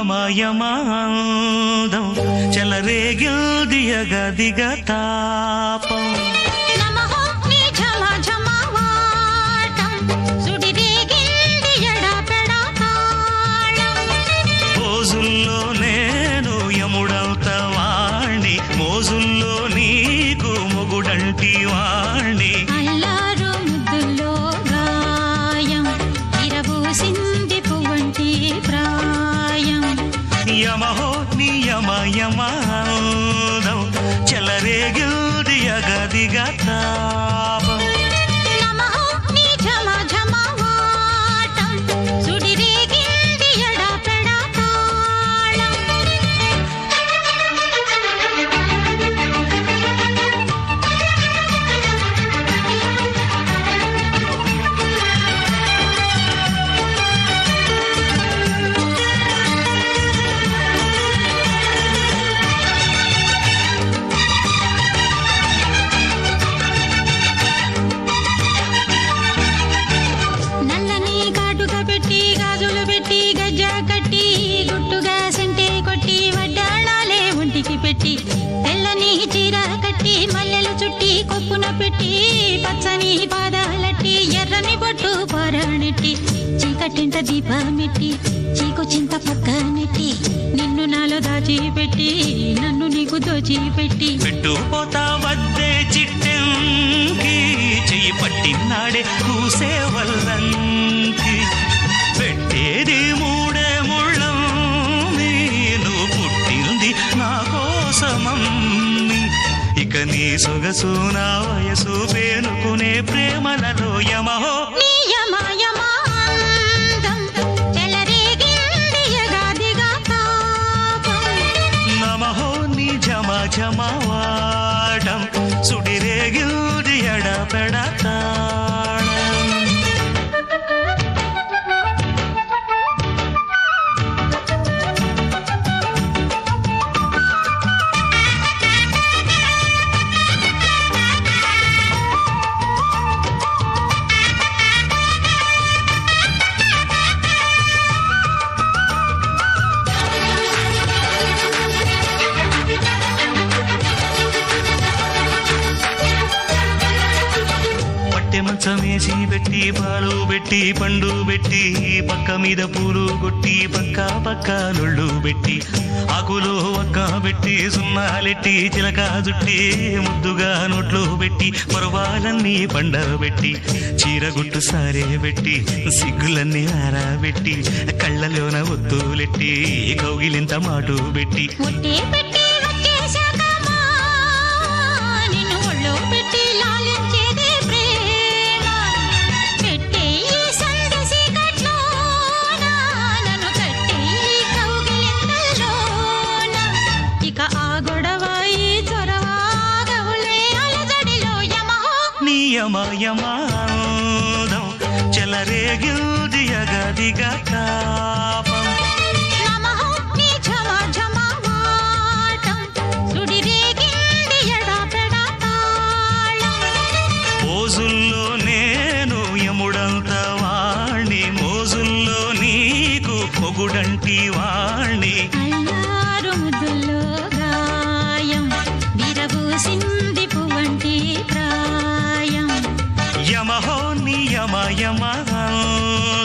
యమయమాందం చెలరేగిల్ది యగదిగ తాపం మోజుల్లో నేను యముడంత వాణ్ణి మోజుల్లో నీకు మొగుడంటి వాణ్ణి అల్లారు ముద్దుల్లో గాయం విరబూసింది పువ్వంటి ప్రాయం యమహో నీ యమయమాందం చెలరేగిల్ది యగదిగ తాపం తెల్లని చీర కట్టి మల్లెలు చుట్టి కొప్పున పెట్టి పచ్చని పాదాలట్టి ఎర్రని బొట్టు పారాణెట్టి చీకటింట దీపమెట్టి చీకు చింత పక్క నెట్టి నిన్ను నాలో దాచిపెట్టి నన్ను నీకు దోచిపెట్టి పెట్టుపోతా వద్దే చిట్టంకి చెయ్యి పట్టినాడే కూసే వల్లంకి పెట్టేది మూడే ముళ్ళం నేను పుట్టింది నా కోసమమ్మి ఇక నీ సొగసు నా వయసు పేనుకునే ప్రేమలలో యమహో నమహో నీ జమ జమవాడం సుడిరేగిల్ది ఎడపెడతాళం మంచమేసి పెట్టి పాలు పెట్టి పండు పెట్టి పక్క మీద పూలు కొట్టి పక్క పక్క నొళ్ళు పెట్టి ఆకులు ఒక్క పెట్టి సున్నాలెట్టి చిలక జుట్టి ముద్దుగా నోట్లు పెట్టి పర్వాలన్నీ పండబెట్టి చీరగుట్టు సారే పెట్టి సిగ్గులన్నీ ఆరబెట్టి కళ్ళలోన ఒత్తులెట్టి కౌగిలింత మాటు పెట్టి యమయమాందం చెలరేగిల్ది యగదిగ తాపం మోజుల్లో నేను యముడంత వాణ్ణి మోజుల్లో నీకు మొగుడంటి వాణ్ణి అల్లారు ముద్దుల్లో గాయం విరబూసింది పువ్వంటి ప్రాయం యమహో నీ యమయమాందం